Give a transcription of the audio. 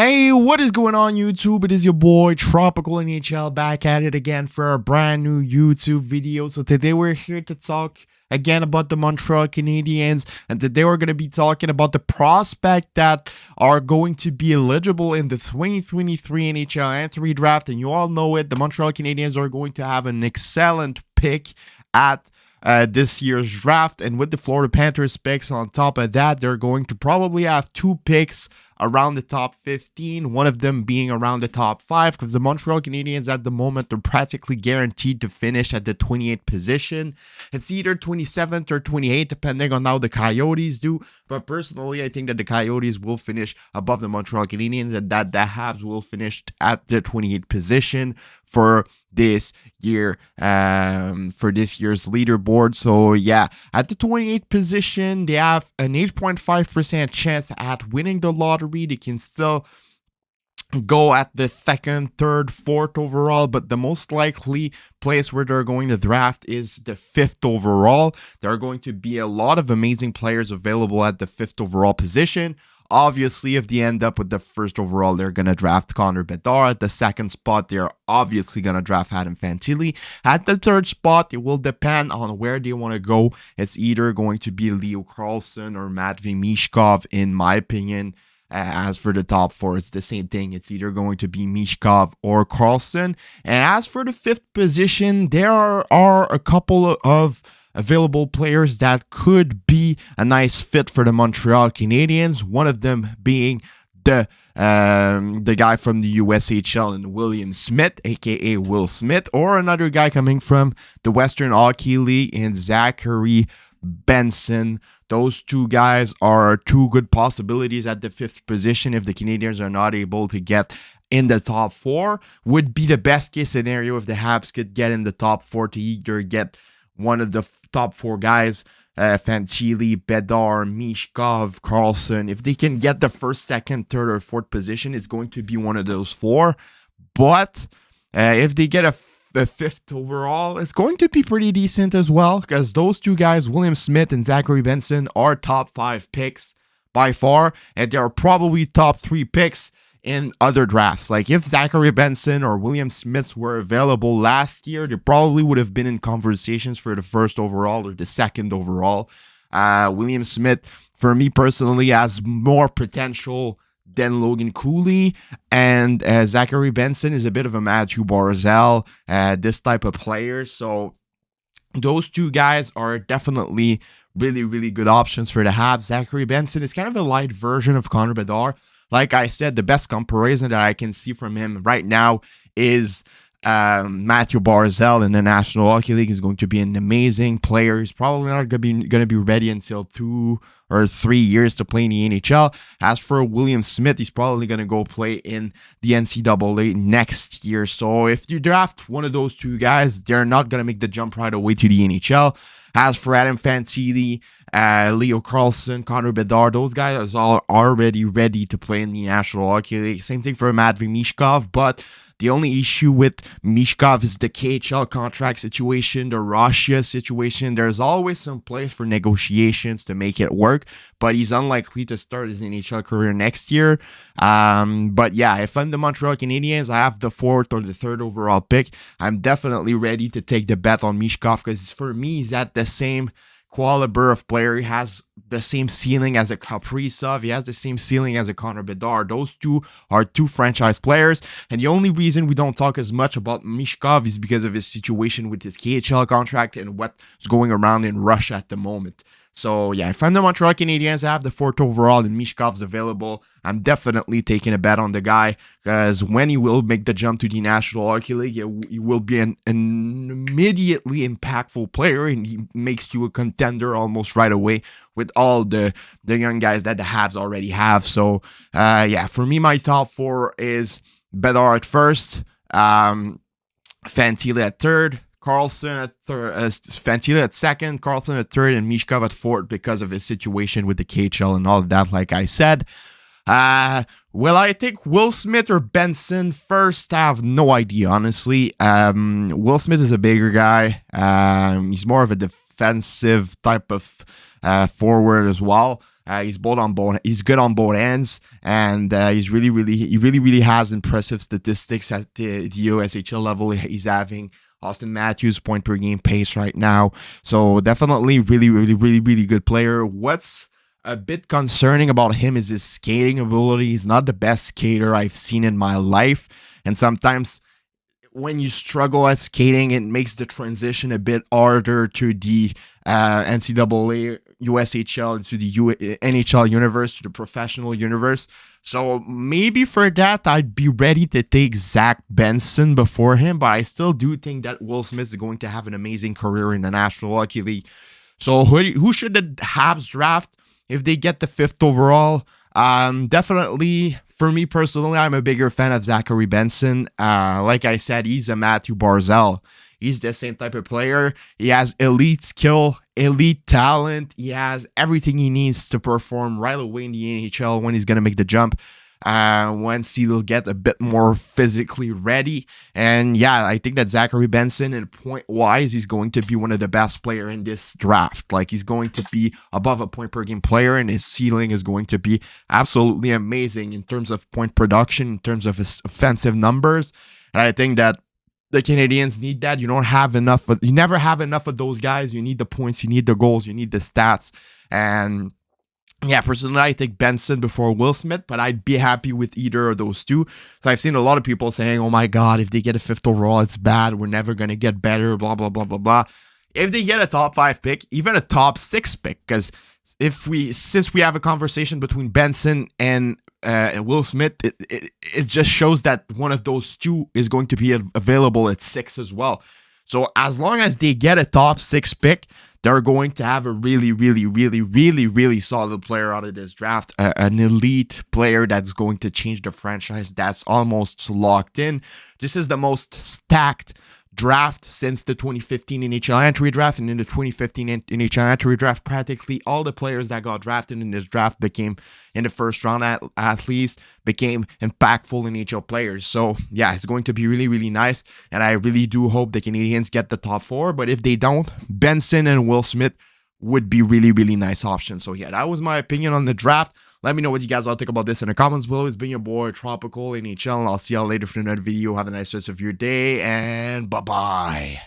Hey, what is going on YouTube? It is your boy Tropical NHL back at it again for a brand new YouTube video. So today we're here to talk again about the Montreal Canadiens, and today we're going to be talking about the prospect that are going to be eligible in the 2023 NHL entry draft. And you all know it, the Montreal Canadiens are going to have an excellent pick at this year's draft, and with the Florida Panthers picks on top of that, they're going to probably have two picks around the top 15, one of them being around the top 5, because the Montreal Canadiens at the moment are practically guaranteed to finish at the 28th position. It's either 27th or 28th, depending on how the Coyotes do, but personally, I think that the Coyotes will finish above the Montreal Canadiens, and that the Habs will finish at the 28th position for this year, for this year's leaderboard. So yeah, at the 28th position, they have an 8.5% chance at winning the lottery. They can still go at the second, third, fourth overall, but the most likely place where they're going to draft is the 5th overall. There are going to be a lot of amazing players available at the 5th overall position. Obviously, if they end up with the 1st overall, they're going to draft Connor Bedard. At the 2nd spot, they're obviously going to draft Adam Fantilli. At the 3rd spot, it will depend on where they want to go. It's either going to be Leo Carlsson or Matvei Michkov, in my opinion. As for the top 4, it's the same thing. It's either going to be Michkov or Carlsson. And as for the 5th position, there are a couple of available players that could be a nice fit for the Montreal Canadiens. One of them being the guy from the USHL and William Smith, aka Will Smith, or another guy coming from the Western Hockey League in Zachary Benson. Those two guys are two good possibilities at the 5th position if the Canadiens are not able to get in the top 4. Would be the best case scenario if the Habs could get in the top 4 to either get one of the top 4 guys, Fantilli, Bedard, Michkov, Carlsson. If they can get the 1st, 2nd, 3rd, or 4th position, it's going to be one of those 4. But if they get a 5th overall, it's going to be pretty decent as well, because those two guys, William Smith and Zachary Benson, are top 5 picks by far, and they're probably top 3 picks in other drafts. Like if Zachary Benson or William Smith were available last year, they probably would have been in conversations for the 1st overall or the 2nd overall. William Smith, for me personally, has more potential than Logan Cooley, and Zachary Benson is a bit of a Matthew Barzal, this type of player. So those two guys are definitely really, really good options for the Habs. Zachary Benson is kind of a light version of Connor Bedard. Like I said, the best comparison that I can see from him right now is Matthew Barzal in the National Hockey League. Is going to be an amazing player. He's probably not going to be ready until 2 or 3 years to play in the NHL. As for William Smith, he's probably going to go play in the NCAA next year. So if you draft one of those two guys, they're not going to make the jump right away to the NHL. As for Adam Fantilli, Leo Carlsson, Connor Bedard, those guys are already ready to play in the National Hockey League. Same thing for Matvei Michkov, but the only issue with Michkov is the KHL contract situation, the Russia situation. There's always some place for negotiations to make it work, but he's unlikely to start his NHL career next year. But yeah, if I'm the Montreal Canadiens, I have the 4th or the 3rd overall pick. I'm definitely ready to take the bet on Michkov, because for me, he's at the same caliber of player. He has the same ceiling as a Kaprizov. He has the same ceiling as a Connor Bedard. Those two are two franchise players. And the only reason we don't talk as much about Michkov is because of his situation with his KHL contract and what's going around in Russia at the moment. So yeah, if I'm the Montreal Canadiens, I have the 4th overall and Michkov's available, I'm definitely taking a bet on the guy, because when he will make the jump to the National Hockey League, he will be an immediately impactful player, and he makes you a contender almost right away with all the young guys that the Habs already have. So yeah, for me, my top 4 is Bedard at 1st, Fantilli at 3rd, Carlsson at Fantilli at 2nd, Carlsson at 3rd, and Michkov at 4th because of his situation with the KHL and all of that, like I said. Will I take Will Smith or Benson first? I have no idea, honestly. Will Smith is a bigger guy. He's more of a defensive type of forward as well. He's both on both. He's good on both ends, and he really has impressive statistics at the USHL level. He's having Austin Matthews point per game pace right now, so definitely really good player. What's a bit concerning about him is his skating ability. He's not the best skater I've seen in my life, and sometimes when you struggle at skating, it makes the transition a bit harder to the NCAA, USHL, to the NHL universe, to the professional universe. So maybe for that, I'd be ready to take Zach Benson before him, but I still do think that Will Smith is going to have an amazing career in the National Hockey League. So who should the Habs draft if they get the 5th overall? Definitely, for me personally, I'm a bigger fan of Zachary Benson. Like I said, he's a Matthew Barzal. He's the same type of player. He has elite skill, elite talent. He has everything he needs to perform right away in the NHL when he's going to make the jump. Once he'll get a bit more physically ready. And yeah, I think that Zachary Benson, and point-wise, he's going to be one of the best player in this draft. Like, he's going to be above a point per game player, and his ceiling is going to be absolutely amazing in terms of point production, in terms of his offensive numbers. And I think that the Canadiens need that. You never have enough of those guys. You need the points, you need the goals, you need the stats. And yeah, personally, I take Benson before Will Smith, but I'd be happy with either of those two. So I've seen a lot of people saying, oh my God, if they get a 5th overall, it's bad. We're never going to get better, blah, blah, blah, blah, blah. If they get a top 5 pick, even a top 6 pick, because since we have a conversation between Benson and Will Smith, it just shows that one of those two is going to be available at 6 as well. So as long as they get a top 6 pick, they're going to have a really solid player out of this draft, an elite player that's going to change the franchise. That's almost locked in. This is the most stacked draft since the 2015 NHL entry draft, and in the 2015 NHL entry draft, practically all the players that got drafted in this draft became, in the first round at least, became impactful NHL players. So yeah, it's going to be really nice, and I really do hope the Canadiens get the top 4, but if they don't, Benson and Will Smith would be really nice options. So yeah, that was my opinion on the draft. Let me know what you guys all think about this in the comments below. It's been your boy, Tropical NHL, and I'll see y'all later for another video. Have a nice rest of your day, and bye-bye.